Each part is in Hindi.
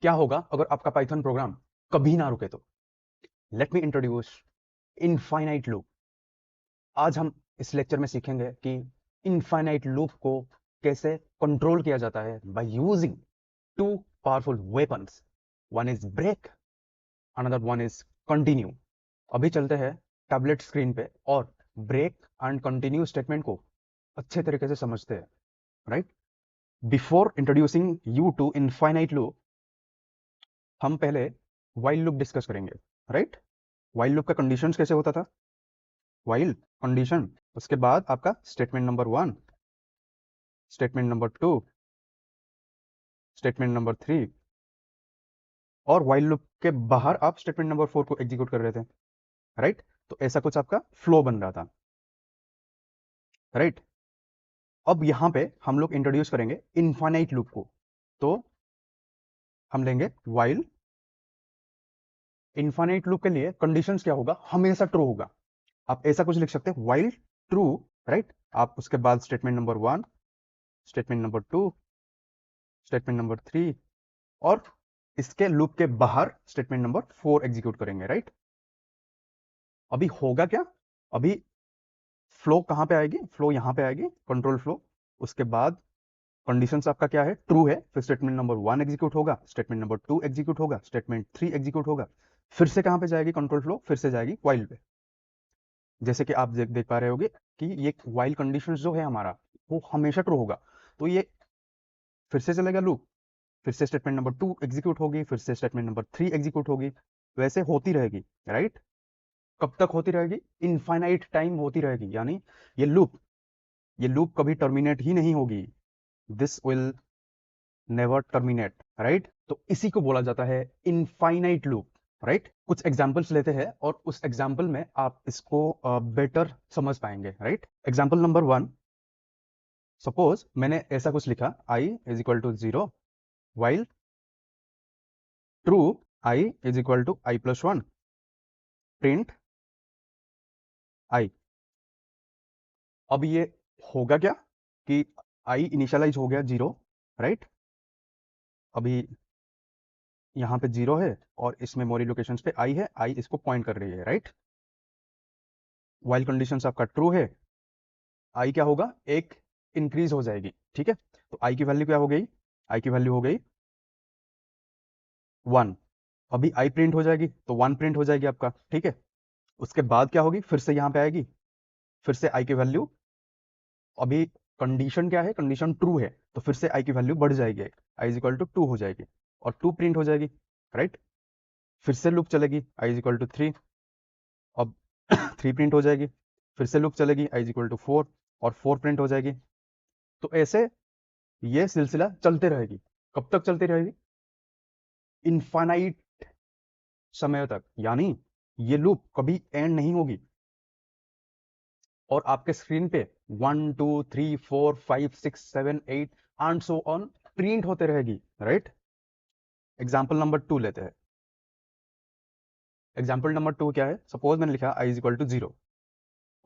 क्या होगा अगर आपका पाइथन प्रोग्राम कभी ना रुके तो। Let me introduce infinite loop. आज हम इस लेक्चर में सीखेंगे कि इनफाइनाइट लूप को कैसे कंट्रोल किया जाता है by using two powerful weapons. One is break, another one is continue. अभी चलते हैं टैबलेट स्क्रीन पे और ब्रेक एंड कंटिन्यू स्टेटमेंट को अच्छे तरीके से समझते हैं, right. Before introducing you to infinite loop, हम पहले वाइल लूप डिस्कस करेंगे, राइट। वाइल लूप का कंडीशंस कैसे होता था? वाइल कंडीशन, उसके बाद आपका statement number 1, statement number 2, statement number 3, और वाइल लूप के बाहर आप स्टेटमेंट नंबर 4 को एग्जीक्यूट कर रहे थे, राइट। तो ऐसा कुछ आपका फ्लो बन रहा था, राइट। अब यहां पे हम लोग इंट्रोड्यूस करेंगे इनफाइनाइट लूप को। तो हम लेंगे वाइल। इनफाइनाइट लूप के लिए कंडीशंस क्या होगा? हमेशा ट्रू होगा। आप ऐसा कुछ लिख सकते हैं, वाइल ट्रू, राइट। आप उसके बाद statement number 1, statement number 2, statement number 3, और इसके लूप के बाहर स्टेटमेंट नंबर 4 एग्जीक्यूट करेंगे, राइट। अभी होगा क्या? अभी फ्लो कहां पे आएगी? फ्लो यहां पे आएगी, कंट्रोल फ्लो। उसके बाद कंडीशंस आपका क्या है? ट्रू है। फिर स्टेटमेंट नंबर 1 एग्जीक्यूट होगा, स्टेटमेंट नंबर 2 एग्जीक्यूट होगा, स्टेटमेंट 3 एग्जीक्यूट होगा। फिर से कहां पे जाएगी कंट्रोल फ्लो? फिर से जाएगी वाइल पे। जैसे कि आप देख पा रहे होगे कि ये वाइल कंडीशंस जो है हमारा, वो हमेशा ट्रू होगा। तो ये फिर से चलेगा लूप, फिर से स्टेटमेंट नंबर 2 एग्जीक्यूट होगी, फिर से स्टेटमेंट नंबर 3 एग्जीक्यूट होगी। वैसे होती रहेगी, राइट। कब तक होती रहेगी? इनफाइनाइट टाइम होती रहेगी। यानी ये लूप कभी टर्मिनेट ही नहीं होगी। This will never terminate, right. तो इसी को बोला जाता है इनफाइनाइट लूप, राइट। कुछ एग्जांपल्स लेते हैं और उस एग्जांपल में आप इसको बेटर समझ पाएंगे, राइट। एग्जांपल नंबर 1, सपोज मैंने ऐसा कुछ लिखा, i is equal to 0 while true i is equal to i plus 1 print i। अब ये होगा क्या कि i इनिशियलाइज हो गया 0, राइट। अभी यहाँ पे 0 है और इस मेमोरी लोकेशंस पे i है, i इसको पॉइंट कर रही है, राइट। वाइल कंडीशंस आपका ट्रू है, i क्या होगा? एक इंक्रीज हो जाएगी, ठीक है। तो i की वैल्यू क्या हो गई? i की वैल्यू हो गई 1। अभी i प्रिंट हो जाएगी तो 1 प्रिंट हो जाएगी आपका, ठीक है। उसके बाद क्या होगी? फिर से यहाँ पे आएगी, फिर से i की वैल्यू, अभी कंडीशन क्या है? कंडीशन ट्रू है, तो फिर से i की वैल्यू बढ़ जाएगी, i इज इक्वल टू 2 हो जाएगी और 2 प्रिंट हो जाएगी, राइट। फिर से लूप चलेगी, i इज इक्वल टू 3, अब 3 प्रिंट हो जाएगी। फिर से लूप चलेगी, i इज इक्वल टू 4 और 4 प्रिंट हो जाएगी। तो ऐसे ये सिलसिला चलते रहेगी। कब तक चलती रहेगी? इनफाइनाइट समय तक। यानी ये लूप कभी एंड नहीं होगी। और आपके स्क्रीन पे 1 2 3 4 5 6 7 8 एंड सो ऑन प्रिंट होते रहेगी, राइट। एग्जाम्पल नंबर 2 लेते हैं। एग्जाम्पल नंबर 2 क्या है? सपोज मैंने लिखा i इज इक्वल टू 0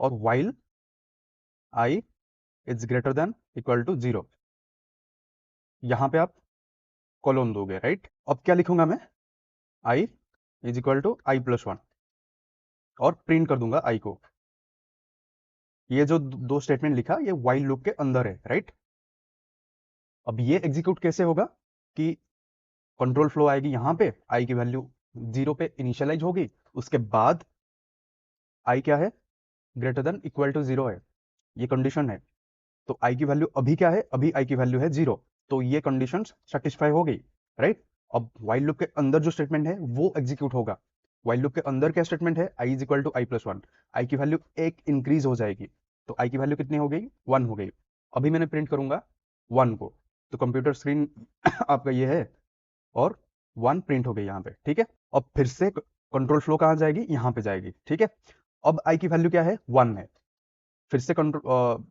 और while i is greater than equal to 0, यहां पे आप कोलोन दोगे, राइट। अब क्या लिखूंगा मैं? i is equal to i plus 1 और प्रिंट कर दूंगा i को। ये जो दो स्टेटमेंट लिखा, ये वाइल लूप के अंदर है, राइट। अब ये एग्जीक्यूट कैसे होगा कि कंट्रोल फ्लो आएगी यहां पे, i की वैल्यू 0 पे इनिशियलाइज होगी, उसके बाद i क्या है? ग्रेटर देन इक्वल टू 0 है, ये कंडीशन है। तो i की वैल्यू अभी क्या है? अभी i की वैल्यू है 0, तो ये कंडीशन सेटिस्फाई हो गई, राइट। अब वाइल लूप के अंदर जो स्टेटमेंट है वो एग्जीक्यूट होगा। वाइल लूप के अंदर क्या स्टेटमेंट है? i is equal to i plus 1, i की वैल्यू एक इंक्रीज हो जाएगी, तो i की वैल्यू कितनी हो गई? 1 हो गई। अभी मैंने प्रिंट करूंगा 1 को, तो कंप्यूटर स्क्रीन आपका ये है और 1 प्रिंट हो गई यहाँ पे, ठीक है। अब फिर से कंट्रोल फ्लो कहाँ जाएगी? यहाँ पे जाएगी, ठीक है। अब i की वैल्यू क्या है? 1 है। फिर से कंट्रोल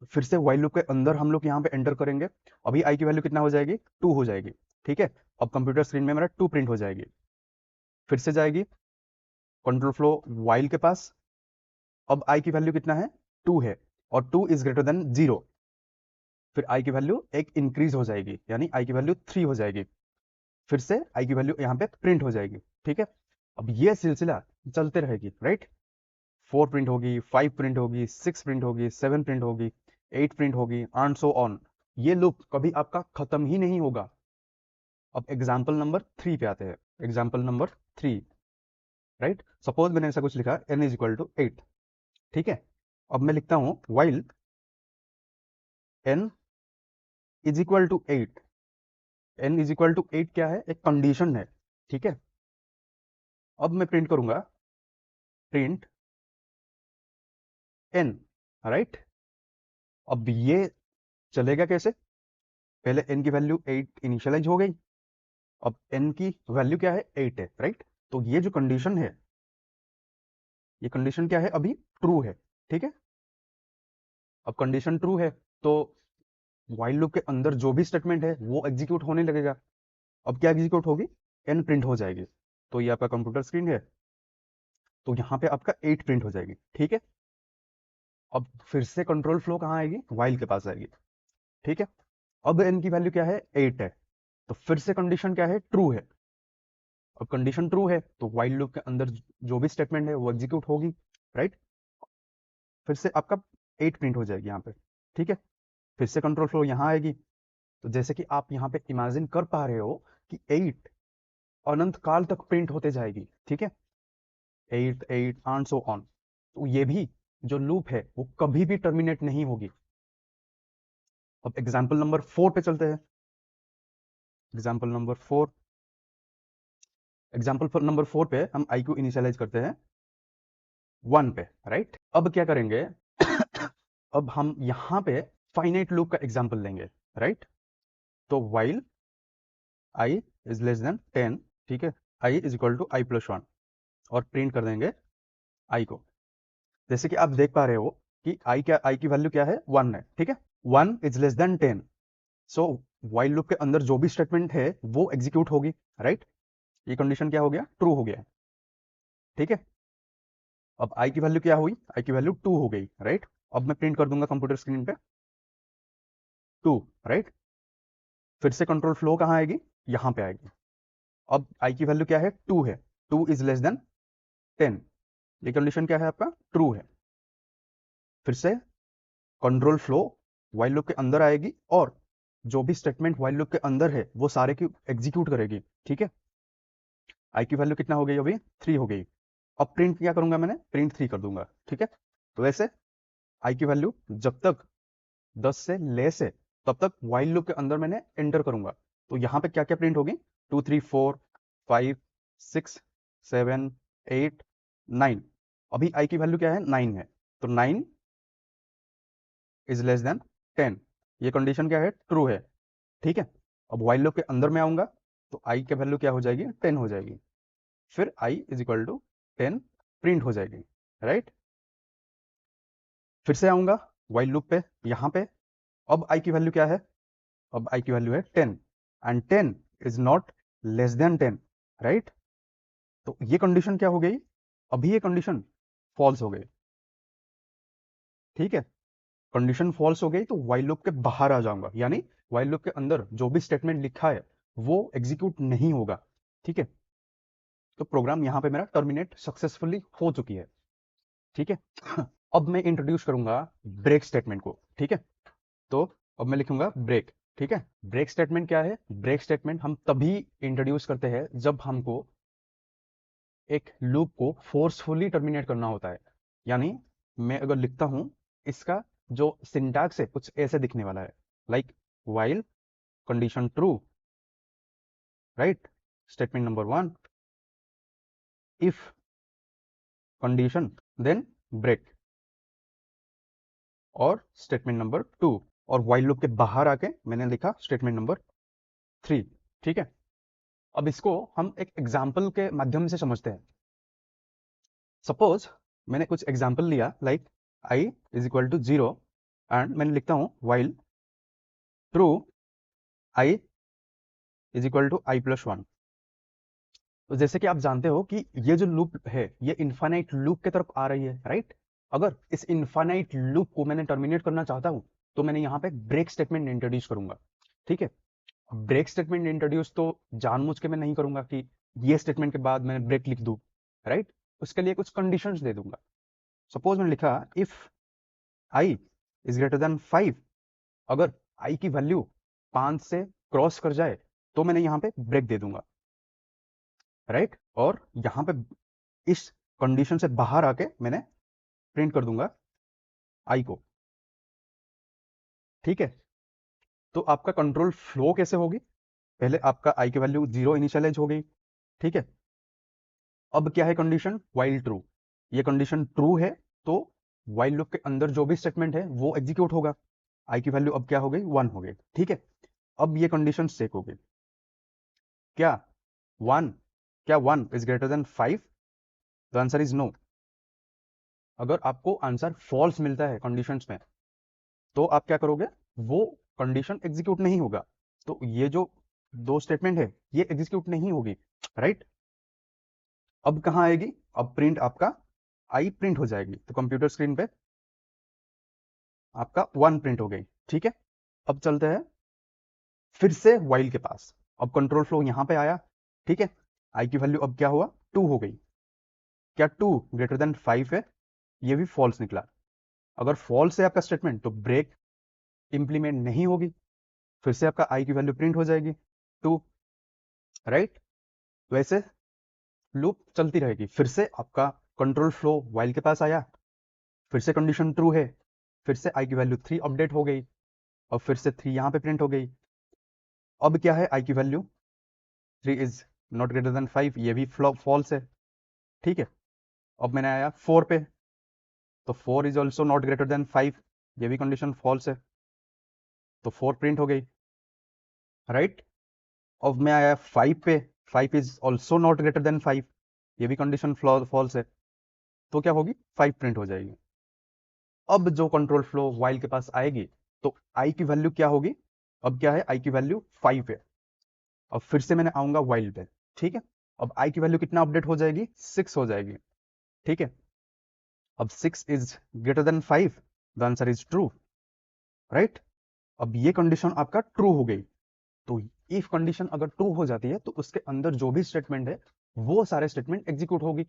फिर से वाइल लूप के अंदर हम लोग यहाँ पे एंटर करेंगे। अभी i की वैल्यू कितना हो जाएगी? 2 हो जाएगी, ठीक है। अब कंप्यूटर स्क्रीन में मेरा 2 प्रिंट हो जाएगी। फिर से जाएगी कंट्रोल फ्लो वाइल के पास। अब i की वैल्यू कितना है? 2 है और 2 इज ग्रेटर देन 0। फिर i की वैल्यू एक इंक्रीज हो जाएगी, यानी i की वैल्यू 3 हो जाएगी। फिर से आई की वैल्यू यहाँ पे प्रिंट हो जाएगी, ठीक है। अब ये सिलसिला चलते रहेगी, राइट। 4 प्रिंट होगी, 5 प्रिंट होगी, 6 प्रिंट होगी, 7 प्रिंट होगी, 8 प्रिंट होगी, एंड सो ऑन। ये लूप कभी आपका खत्म ही नहीं होगा। अब एग्जाम्पल नंबर 3 पे आते हैं। Example number 3, right. सपोज मैंने ऐसा कुछ लिखा n इज इक्वल टू 8, ठीक है। अब मैं लिखता हूं while n is equal to 8। n is equal to 8 क्या है? एक कंडीशन है, ठीक है। अब मैं प्रिंट करूंगा प्रिंट n, राइट। अब ये चलेगा कैसे? पहले n की वैल्यू 8 इनिशियलाइज हो गई, अब n की वैल्यू क्या है? 8 है, राइट। तो ये जो कंडीशन है, ये कंडीशन क्या है? अभी ट्रू है, ठीक है। अब कंडीशन ट्रू है तो व्हाइल लूप के अंदर जो भी स्टेटमेंट है वो एग्जीक्यूट होने लगेगा। अब क्या एग्जीक्यूट होगी? n प्रिंट हो जाएगी। तो ये आपका कंप्यूटर स्क्रीन है, तो यहाँ पे आपका 8 प्रिंट हो जाएगी, ठीक है। अब फिर से कंट्रोल फ्लो कहाँ आएगी? व्हाइल के पास आएगी, ठीक है। अब n की वैल्यू क्या है? 8 है, तो फिर से कंडीशन क्या है? ट्रू है। अब कंडीशन ट्रू है तो व्हाइल लूप के अंदर जो भी स्टेटमेंट है वो एग्जीक्यूट होगी, राइट। फिर से आपका 8 प्रिंट हो जाएगी यहाँ पे, ठीक है। फिर से कंट्रोल फ्लो यहाँ आएगी। तो जैसे कि आप यहाँ पे इमेजिन कर पा रहे हो कि 8 अनंत काल तक प्रिंट होते जाएगी, ठीक है। 8 8 एंड सो ऑन। तो ये भी जो लूप है वो कभी भी टर्मिनेट नहीं होगी। अब एग्जाम्पल नंबर 4 पे चलते हैं। एग्जाम्पल नंबर 4, एग्जाम्पल नंबर 4 पे हम आई को इनिशियलाइज करते हैं 1 पे, राइट। अब क्या करेंगे? अब हम यहाँ पे फाइनाइट लूप का एग्जाम्पल लेंगे, राइट। तो while I is less than 10, ठीक है, I is equal to I plus 1, और प्रिंट कर देंगे आई को। जैसे कि आप देख पा रहे हो कि आई की वैल्यू क्या है? 1 है, ठीक है। 1 is less than 10, so while loop के अंदर जो भी स्टेटमेंट है वो एग्जीक्यूट होगी, राइट। ये कंडीशन क्या हो गया? ट्रू हो गया, ठीक है। अब आई की वैल्यू क्या हुई? आई की वैल्यू 2 हो गई, राइट। अब मैं प्रिंट कर दूंगा कंप्यूटर स्क्रीन पे 2, राइट। फिर से कंट्रोल फ्लो कहाँ आएगी? यहां पे आएगी। अब आई की वैल्यू क्या है? 2 है, 2 इज लेस देन 10। ये कंडीशन क्या है आपका? ट्रू है। फिर से कंट्रोल फ्लो व्हाइल लूप के अंदर आएगी और जो भी स्टेटमेंट व्हाइल लूप के अंदर है वो सारे की एग्जीक्यूट करेगी, ठीक है। आई की वैल्यू कितना हो गई? अभी 3 हो गई। अब प्रिंट क्या करूंगा? मैंने प्रिंट 3 कर दूंगा, ठीक है। तो वैसे आई की वैल्यू जब तक 10 से लेस है तब तक व्हाइल लूप के अंदर मैंने एंटर करूंगा। तो यहाँ पे क्या क्या प्रिंट होगी? 2 3 4 5 6 7 8 9। अभी आई की वैल्यू क्या है? 9 है, तो 9 इज लेस देन 10। ये कंडीशन क्या है? ट्रू है, ठीक है। अब व्हाइल लूप के अंदर में आऊंगा तो आई की वैल्यू क्या हो जाएगी? 10 हो जाएगी। फिर आई इज इक्वल टू 10 प्रिंट हो जाएगी, राइट। फिर से आऊंगा व्हाइल लूप पे, यहां पे। अब आई की वैल्यू क्या है? अब आई की वैल्यू है 10, and 10 is not less than 10, right. तो ये कंडीशन क्या हो गई? अभी ये कंडीशन फॉल्स हो गई, ठीक है। कंडीशन फॉल्स हो गई तो व्हाइल लूप के बाहर आ जाऊंगा, यानी व्हाइल लूप के अंदर जो भी स्टेटमेंट लिखा है वो एग्जीक्यूट नहीं होगा, ठीक है। तो प्रोग्राम यहां पे मेरा टर्मिनेट सक्सेसफुली हो चुकी है, ठीक है। अब मैं इंट्रोड्यूस करूंगा ब्रेक स्टेटमेंट को, ठीक है। तो अब मैं लिखूंगा ब्रेक, ठीक है। ब्रेक स्टेटमेंट क्या है? ब्रेक स्टेटमेंट हम तभी इंट्रोड्यूस करते हैं जब हमको एक लूप को फोर्सफुली टर्मिनेट करना होता है। यानी मैं अगर लिखता हूं, इसका जो सिंटैक्स है कुछ ऐसे दिखने वाला है, like while condition true, right, statement number 1, if condition then break, और स्टेटमेंट नंबर 2, और व्हाइल लूप के बाहर आके मैंने लिखा स्टेटमेंट नंबर 3, ठीक है। अब इसको हम एक एग्जाम्पल के माध्यम से समझते हैं। सपोज मैंने कुछ एग्जाम्पल लिया, like I is equal to 0, and मैंने लिखता हूं while true I is equal to I plus 1। तो जैसे कि आप जानते हो कि ये जो लूप है ये इनफाइनाइट लूप के तरफ आ रही है, राइट। अगर इस इनफाइनाइट लूप को मैंने टर्मिनेट करना चाहता हूं तो मैंने यहाँ पे ब्रेक स्टेटमेंट इंट्रोड्यूस करूंगा, ठीक है। ब्रेक स्टेटमेंट इंट्रोड्यूस तो जानबूझ के मैं नहीं करूंगा कि ये स्टेटमेंट के बाद मैंने ब्रेक लिख दूं, राइट? उसके लिए कुछ कंडीशंस दे दूंगा। सपोज मैंने लिखा if I is greater than 5, अगर आई की वैल्यू 5 से क्रॉस कर जाए तो मैंने यहाँ पे ब्रेक दे दूंगा, राइट? और यहाँ पे इस कंडीशन से बाहर आके मैंने प्रिंट कर दूंगा आई को, ठीक है? तो आपका कंट्रोल फ्लो कैसे होगी? पहले आपका आई की वैल्यू 0 इनिशियलाइज हो गई, ठीक है? अब क्या है कंडीशन? While true. ये कंडीशन ट्रू है तो वाइल लूप के अंदर जो भी स्टेटमेंट है वो एग्जीक्यूट होगा। आई की वैल्यू अब क्या हो गई? 1 हो गई, ठीक है? अब ये कंडीशन चेक हो गई, क्या 1 क्या 1 is greater than 5? The answer is no. अगर आपको आंसर फॉल्स मिलता है कंडीशंस में तो आप क्या करोगे? वो कंडीशन एग्जीक्यूट नहीं होगा, तो ये जो दो स्टेटमेंट है ये एग्जीक्यूट नहीं होगी, राइट? अब कहां आएगी? अब प्रिंट आपका आई प्रिंट हो जाएगी, तो कंप्यूटर स्क्रीन पे आपका 1 प्रिंट हो गई, ठीक है? अब चलते हैं फिर से वाइल के पास। अब कंट्रोल फ्लो यहां पे आया, ठीक है? आई की वैल्यू अब क्या हुआ? 2 हो गई। क्या 2 ग्रेटर देन 5 है? ये भी फॉल्स निकला। अगर फॉल्स है आपका स्टेटमेंट तो ब्रेक इंप्लीमेंट नहीं होगी, फिर से आपका आई की वैल्यू प्रिंट हो जाएगी 2, राइट? वैसे लूप चलती रहेगी। फिर से आपका कंट्रोल फ्लो वाइल के पास आया, फिर से कंडीशन ट्रू है, फिर से आई की वैल्यू 3 अपडेट हो गई और फिर से 3 यहां पे प्रिंट हो गई। अब क्या है? आई की value 3 is not greater than 5, ये भी फॉल्स है, ठीक है? अब मैंने आया 4 पे, तो 4 is also not greater than 5, ये भी कंडीशन फॉल्स है, तो 4 प्रिंट हो गई, राइट? अब मैं आया 5 पे, 5 is also not greater than 5, ये भी कंडीशन फॉल्स है, तो क्या होगी? 5 प्रिंट हो जाएगी। अब जो कंट्रोल फ्लो वाइल के पास आएगी तो आई की वैल्यू क्या होगी? अब क्या है? आई की वैल्यू 5 है। अब फिर से मैंने आऊंगा वाइल पे, ठीक है? अब आई की वैल्यू कितना अपडेट हो जाएगी? 6 हो जाएगी, ठीक है? अब 6 is greater than 5, the answer is true, right? अब ये कंडीशन आपका ट्रू हो गई। तो इफ कंडीशन अगर ट्रू हो जाती है तो उसके अंदर जो भी स्टेटमेंट है वो सारे स्टेटमेंट एग्जीक्यूट होगी।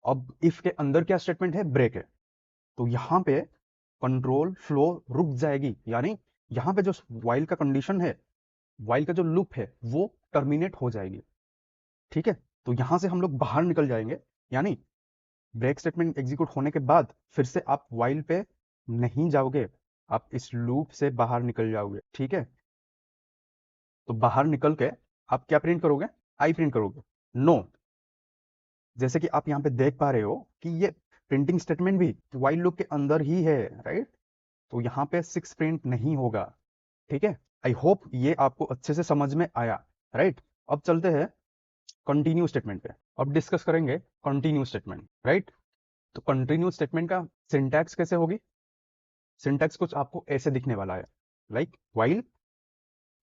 अब इफ के अंदर क्या स्टेटमेंट है? ब्रेक है, तो यहां पे कंट्रोल फ्लो रुक जाएगी, यानी यहां पे जो वाइल का कंडीशन है, वाइल का जो लूप है वो टर्मिनेट हो जाएगी, ठीक है? तो यहां से हम लोग बाहर निकल जाएंगे, यानी ब्रेक स्टेटमेंट एग्जीक्यूट होने के बाद फिर से आप वाइल पे नहीं जाओगे, आप इस लूप से बाहर निकल जाओगे, ठीक है? तो बाहर निकल के आप क्या प्रिंट करोगे? आई प्रिंट करोगे? नो। जैसे कि आप यहाँ पे देख पा रहे हो कि ये प्रिंटिंग स्टेटमेंट भी वाइल लूप के अंदर ही है, राइट? तो यहाँ पे 6 प्रिंट नहीं होगा, ठीक है? आई होप ये आपको अच्छे से समझ में आया, राइट? अब चलते हैं कंटिन्यू स्टेटमेंट पे। अब डिस्कस करेंगे कंटिन्यू स्टेटमेंट, राइट? तो कंटिन्यू स्टेटमेंट का सिंटैक्स कैसे होगी? सिंटैक्स कुछ आपको ऐसे दिखने वाला है, लाइक वाइल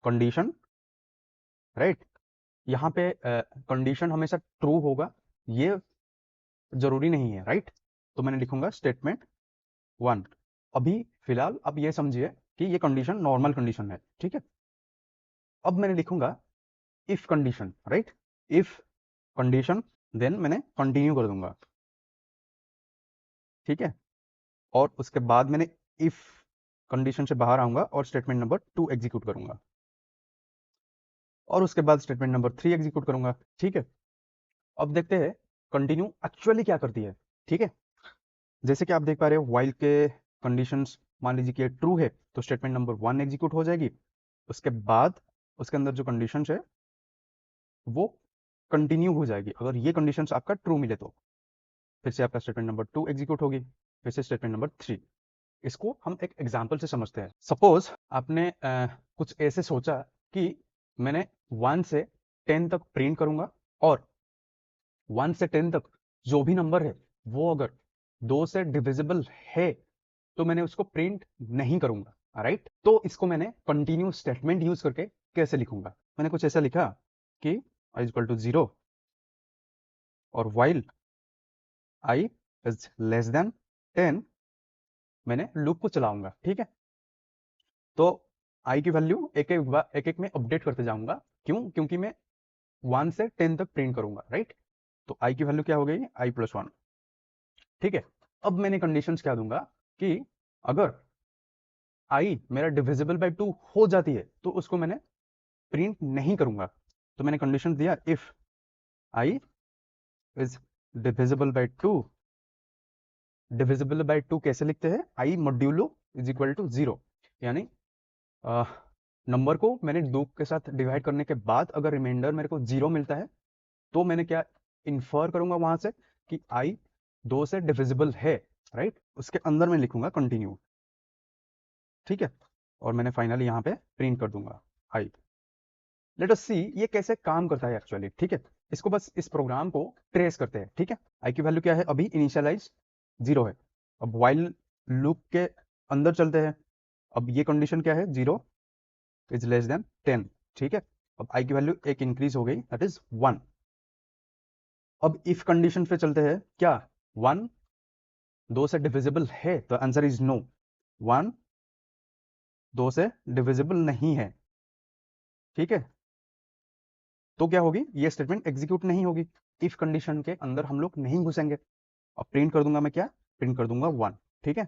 कंडीशन, राइट? यहाँ पे कंडीशन हमेशा ट्रू होगा, ये जरूरी नहीं है, राइट? तो मैंने लिखूंगा स्टेटमेंट 1। अभी फिलहाल आप ये समझिए कि ये कंडीशन नॉर्मल कंडीशन है, ठीक है? अब मैंने लिखूंगा if condition, right? If condition, then मैंने कंटिन्यू कर दूंगा, ठीक है? और उसके बाद मैंने इफ कंडीशन से बाहर आऊंगा और स्टेटमेंट नंबर 2 एग्जीक्यूट करूंगा और उसके बाद स्टेटमेंट नंबर 3 एग्जीक्यूट करूंगा, ठीक है? अब देखते हैं कंटिन्यू एक्चुअली क्या करती है, ठीक है? जैसे कि आप देख पा रहे हो वाइल के कंडीशंस मान लीजिए कि ट्रू है तो स्टेटमेंट नंबर 1 एग्जीक्यूट हो जाएगी, उसके बाद उसके अंदर जो कंडीशंस है वो कंटिन्यू हो जाएगी। अगर ये कंडीशंस आपका ट्रू मिले तो फिर से आपका स्टेटमेंट नंबर 2 एग्जीक्यूट होगी, फिर से स्टेटमेंट नंबर 3। इसको हम एक एग्जाम्पल से समझते हैं। सपोज आपने कुछ ऐसे सोचा कि मैंने 1 से 10 तक प्रिंट करूंगा और 1 से 10 तक जो भी नंबर है वो अगर 2 से डिविजिबल है तो मैंने उसको प्रिंट नहीं करूंगा, राइट? तो इसको मैंने कंटिन्यू स्टेटमेंट यूज करके कैसे लिखूंगा? मैंने कुछ ऐसा लिखा कि i इक्वल टू 0 और while i is less than 10 मैंने लूप को चलाऊंगा, ठीक है? तो आई की वैल्यू एक एक में अपडेट करते जाऊंगा। क्यों? क्योंकि मैं 1 से 10 तक प्रिंट करूंगा, राइट? तो आई की वैल्यू क्या हो गई? आई प्लस 1। ठीक है, अब मैंने कंडीशंस क्या दूंगा कि अगर आई मेरा डिविजिबल बाय 2 हो जाती है तो उसको मैंने प्रिंट नहीं करूंगा। तो मैंने कंडीशन दिया, if I is divisible by 2। Divisible by 2 कैसे लिखते हैं? आई मॉड्यूलो इज इक्वल टू 0, यानी नंबर को मैंने 2 के साथ डिवाइड करने के बाद अगर रिमाइंडर मेरे को 0 मिलता है तो मैंने क्या इन्फर करूंगा वहां से कि आई 2 से डिविजिबल है, राइट? उसके अंदर मैं लिखूंगा कंटिन्यू। ठीक है, और मैंने फाइनली यहाँ पे प्रिंट कर दूंगा आई। लेट अस सी ये कैसे काम करता है एक्चुअली। ठीक है, इसको बस इस प्रोग्राम को ट्रेस करते हैं। ठीक है, आई की वैल्यू क्या है? अभी इनिशियलाइज 0 है। अब वाइल लूप के अंदर चलते हैं। अब ये कंडीशन क्या है? 0 इज लेस देन 10। ठीक है, अब आई की वैल्यू एक इंक्रीज हो गई, दैट इज 1। अब इफ कंडीशन पे चलते हैं, क्या 1 2 से डिविजिबल है? तो आंसर इज नो, 1 2 से डिविजिबल नहीं है। ठीक है, तो क्या होगी? ये स्टेटमेंट एग्जीक्यूट नहीं होगी। इफ कंडीशन के अंदर हम लोग नहीं घुसेंगे। अब प्रिंट कर दूंगा मैं, क्या प्रिंट कर दूंगा? 1। ठीक है,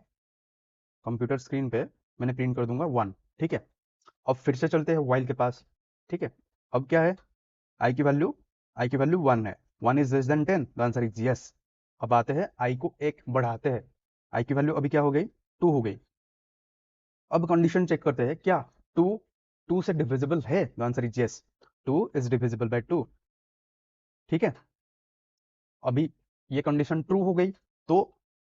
कंप्यूटर स्क्रीन पे मैंने प्रिंट कर दूंगा 1। ठीक है, अब फिर से चलते हैं वाइल के पास। ठीक है, अब क्या है? आई की वैल्यू 1 है। 1 is less than 10, the answer is yes. अब आते हैं आई को एक बढ़ाते हैं। आई की वैल्यू अभी क्या हो गई? 2 हो गई। अब कंडीशन चेक करते हैं, क्या 2 2 से डिविजिबल है? The answer is yes, 2 is divisible by 2। ठीक है, अभी ये कंडीशन ट्रू हो गई तो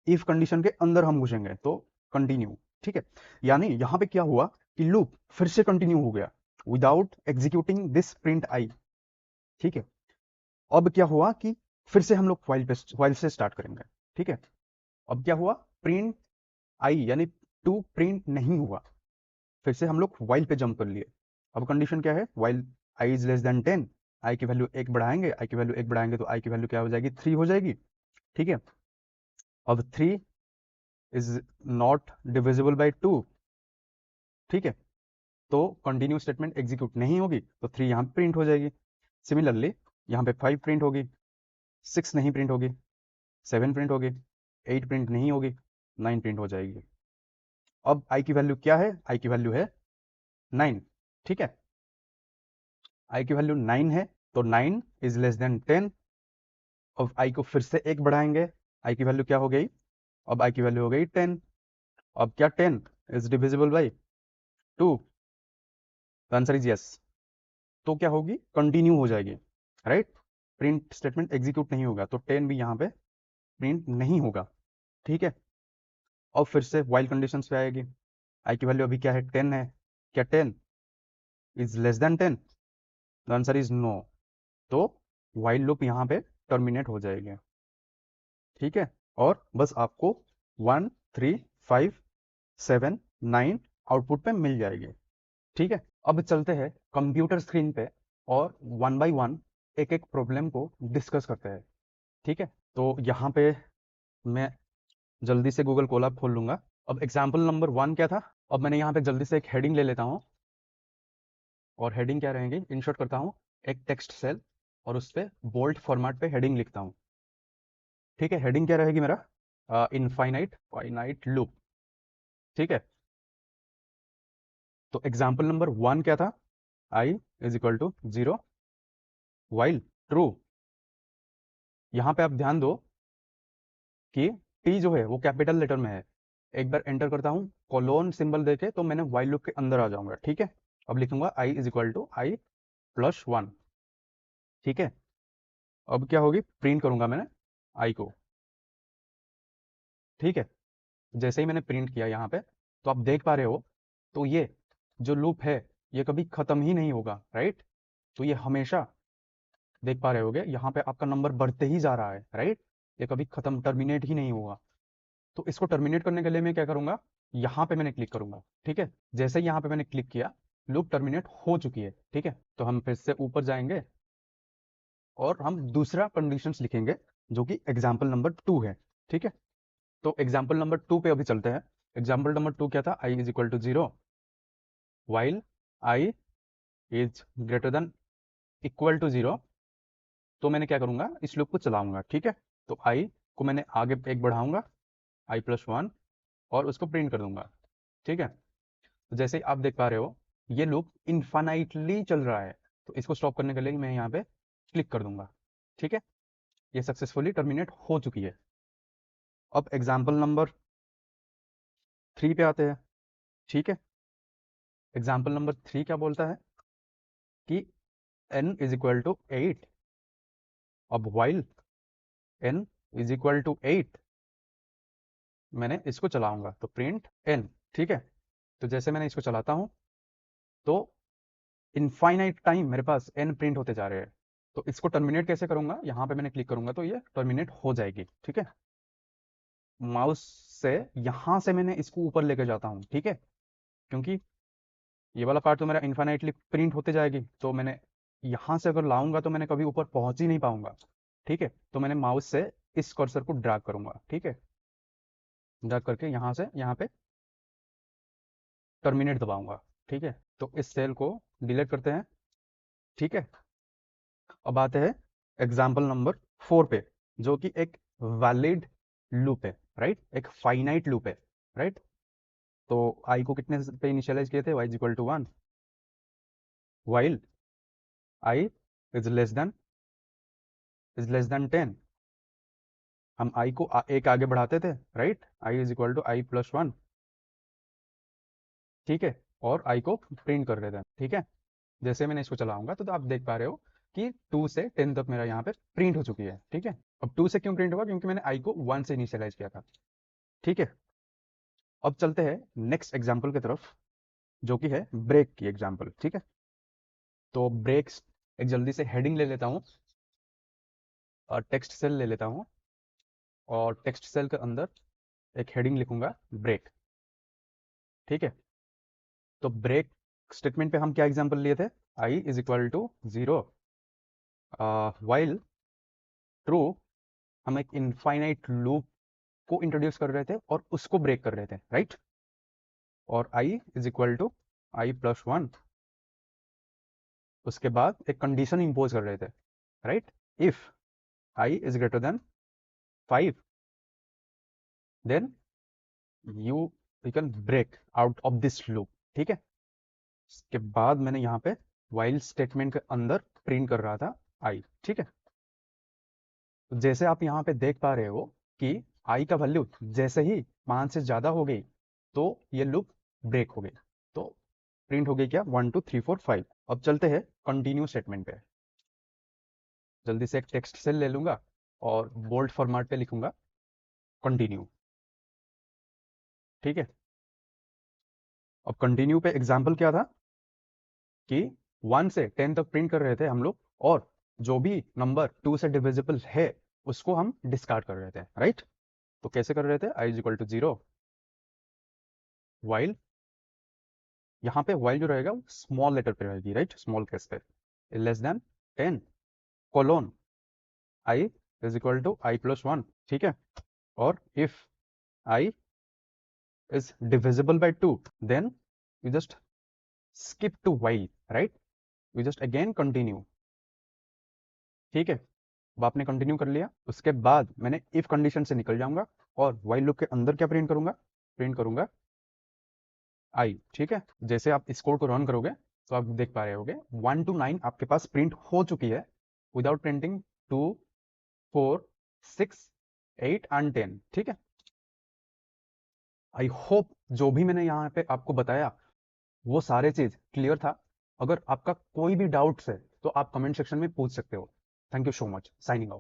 इफ कंडीशन के अंदर हम घुसेंगे तो कंटिन्यू। ठीक है, यानी यहां पे क्या हुआ कि लूप फिर से कंटिन्यू हो गया without executing this print I. ठीक है, अब क्या हुआ कि फिर से हम लोग वाइल से स्टार्ट करेंगे। ठीक है, अब क्या हुआ? प्रिंट आई यानी 2 प्रिंट नहीं हुआ। फिर से हम लोग वाइल पे जंप कर लिए। अब कंडीशन क्या है? While I is less than 10, आई की वैल्यू एक बढ़ाएंगे, आई की वैल्यू एक बढ़ाएंगे तो आई की वैल्यू क्या हो जाएगी? 3 हो जाएगी। ठीक है, अब 3 इज नॉट डिविजिबल बाय 2। ठीक है, तो कंटिन्यू स्टेटमेंट एग्जीक्यूट नहीं होगी तो 3 यहाँ प्रिंट हो जाएगी। सिमिलरली यहाँ पे 5 प्रिंट होगी, 6 नहीं प्रिंट होगी, 7 प्रिंट होगी, 8 प्रिंट नहीं होगी, 9 प्रिंट हो जाएगी। अब आई की वैल्यू क्या है? आई की वैल्यू है 9। ठीक है, आई की वैल्यू 9 है तो 9 इज लेस देन 10। अब आई को फिर से एक बढ़ाएंगे, आई की वैल्यू क्या हो गई? अब आई की वैल्यू हो गई 10। अब क्या 10 is divisible by 2? Answer is yes, तो क्या होगी? कंटिन्यू हो जाएगी, राइट? प्रिंट स्टेटमेंट एग्जीक्यूट नहीं होगा तो 10 भी यहाँ पे प्रिंट नहीं होगा। ठीक है, अब फिर से वाइल कंडीशन पे आएगी। आई की वैल्यू अभी क्या है? 10 है। क्या 10 is less than 10? The answer is no, तो वाइल लूप यहाँ पे टर्मिनेट हो जाएगी। ठीक है, और बस आपको 1 3 5 7 9 आउटपुट पे मिल जाएगी। ठीक है, अब चलते हैं कंप्यूटर स्क्रीन पे और वन बाय वन एक एक प्रॉब्लम को डिस्कस करते हैं। ठीक है, तो यहाँ पे मैं जल्दी से गूगल कोलैब खोल लूंगा। अब एग्जाम्पल नंबर 1 क्या था? अब मैंने यहाँ पे जल्दी से एक हेडिंग ले लेता हूँ, और हेडिंग क्या रहेगी? इंसर्ट करता हूँ एक टेक्स्ट सेल और उस पर बोल्ड फॉर्मेट पे हेडिंग लिखता हूँ। ठीक है, हेडिंग क्या रहेगी मेरा? Infinite finite loop. ठीक है, तो एग्जाम्पल नंबर 1 क्या था? I is equal to 0 while true. यहाँ पे आप ध्यान दो कि टी जो है वो कैपिटल लेटर में है। एक बार एंटर करता हूँ, कोलोन सिंबल देके तो मैंने वाइल लूप के अंदर आ जाऊंगा। ठीक है, अब लिखूंगा I is equal to I plus 1। ठीक है, अब क्या होगी? प्रिंट करूंगा मैंने आई को। ठीक है, जैसे ही मैंने प्रिंट किया यहाँ पे तो आप देख पा रहे हो, तो ये जो लूप है ये कभी खत्म ही नहीं होगा, राइट? तो ये हमेशा देख पा रहे होगे यहाँ पे आपका नंबर बढ़ते ही जा रहा है, राइट? ये कभी खत्म टर्मिनेट ही नहीं होगा। तो इसको टर्मिनेट करने के लिए मैं क्या करूंगा? यहाँ पे मैंने क्लिक करूंगा। ठीक है, जैसे ही यहाँ पे मैंने क्लिक किया लूप टर्मिनेट हो चुकी है। ठीक है, तो हम फिर से ऊपर जाएंगे और हम दूसरा कंडीशंस लिखेंगे जो कि एग्जाम्पल नंबर 2 है। ठीक है, तो एग्जाम्पल नंबर 2 पे अभी चलते हैं। एग्जाम्पल नंबर 2 क्या था? I is equal to 0 while I is greater than equal to 0, तो मैंने क्या करूंगा, इस लूप को चलाऊंगा। ठीक है, तो आई को मैंने आगे एक बढ़ाऊंगा, i+1, और उसको प्रिंट कर दूंगा। ठीक है, तो जैसे आप देख पा रहे हो ये लूप इनफाइनाइटली चल रहा है, तो इसको स्टॉप करने के लिए मैं यहाँ पे क्लिक कर दूंगा। ठीक है, ये सक्सेसफुली टर्मिनेट हो चुकी है। अब एग्जाम्पल नंबर 3 पे आते हैं। ठीक है, एग्जाम्पल नंबर 3 क्या बोलता है कि n इज इक्वल टू 8। अब while n is equal to 8 मैंने इसको चलाऊंगा, तो प्रिंट n। ठीक है, तो जैसे मैंने इसको चलाता हूं तो इनफाइनाइट टाइम मेरे पास n प्रिंट होते जा रहे हैं। तो इसको टर्मिनेट कैसे करूंगा, यहां पे मैंने क्लिक करूंगा तो ये टर्मिनेट हो जाएगी। ठीक है, माउस से यहां से मैंने इसको ऊपर लेके जाता हूं। ठीक है, क्योंकि ये वाला पार्ट तो मेरा इनफाइनाइटली प्रिंट होते जाएगी, तो मैंने यहां से अगर लाऊंगा तो मैंने कभी ऊपर पहुंच ही नहीं पाऊंगा। ठीक है, तो मैंने माउस से इस कर्सर को ड्रैग करूंगा। ठीक है, ड्रैग करके यहां से यहां पे टर्मिनेट दबाऊंगा। ठीक है, तो इस सेल को डिलीट करते हैं। ठीक है, अब आते हैं एग्जाम्पल नंबर 4 पे, जो कि एक वैलिड लूप है, राइट, एक फाइनाइट लूप है, राइट। तो आई को कितने पे इनिशियलाइज किए थे, y is equal to 1, while I is less than 10। हम आई को एक आगे बढ़ाते थे, right, I is equal to i+1। ठीक है, और आई को प्रिंट कर रहे थे। ठीक है, जैसे मैंने इसको चलाऊंगा तो आप देख पा रहे हो कि 2 से 10 तक मेरा यहाँ पे प्रिंट हो चुकी है। ठीक है, अब 2 से क्यों प्रिंट हुआ, क्योंकि मैंने आई को 1 से इनिशियलाइज किया था। ठीक है, अब चलते हैं नेक्स्ट एग्जाम्पल की तरफ, जो कि है ब्रेक की एग्जाम्पल। ठीक है, तो ब्रेक्स एक जल्दी से हेडिंग ले लेता हूँ और टेक्स्ट सेल ले लेता हूँ, और टेक्स्ट सेल के अंदर एक हेडिंग लिखूंगा ब्रेक। ठीक है, तो ब्रेक स्टेटमेंट पे हम क्या एग्जाम्पल लिए थे, I is equal to 0, while true. हम एक इनफाइनाइट लूप को इंट्रोड्यूस कर रहे थे और उसको ब्रेक कर रहे थे, राइट। और आई इज इक्वल टू i+1, उसके बाद एक कंडीशन इंपोज कर रहे थे, right. If I is greater than 5 then you can break out of this loop. ठीक है, इसके बाद मैंने यहाँ पे वाइल स्टेटमेंट के अंदर प्रिंट कर रहा था आई। ठीक है, तो जैसे आप यहाँ पे देख पा रहे हो कि आई का वैल्यू जैसे ही 5 से ज्यादा हो गई तो ये लूप ब्रेक हो गई, तो प्रिंट हो गई क्या, 1 2 3 4 5। अब चलते हैं कंटिन्यू स्टेटमेंट पे। जल्दी से एक टेक्स्ट सेल ले लूंगा और बोल्ड फॉर्मेट पे लिखूंगा कंटिन्यू। ठीक है, अब कंटिन्यू पे एग्जाम्पल क्या था कि 1 से 10 तक प्रिंट कर रहे थे हम लोग, और जो भी नंबर 2 से डिविजिबल है उसको हम डिस्कार्ड कर रहे थे, राइट। तो कैसे कर रहे थे, i is equal to 0, while, यहाँ पे वाइल जो रहेगा स्मॉल लेटर पे रहेगी, राइट, स्मॉल केस पे, less than 10 colon i is equal to i+1। ठीक है, और इफ i is divisible by 2 then you just skip to while, right, you just again continue। ठीक है, अब आपने कंटिन्यू कर लिया, उसके बाद मैंने इफ कंडीशन से निकल जाऊंगा और while लूप के अंदर क्या प्रिंट करूंगा i। ठीक है, जैसे आप इस कोड को रन करोगे तो आप देख पा रहे होगे 1 to 9 आपके पास प्रिंट हो चुकी है विदाउट प्रिंटिंग 2 4 6 8 एंड 10। ठीक है, आई होप जो भी मैंने यहाँ पे आपको बताया वो सारे चीज क्लियर था। अगर आपका कोई भी डाउट्स है तो आप कमेंट सेक्शन में पूछ सकते हो। Thank you so much, signing off.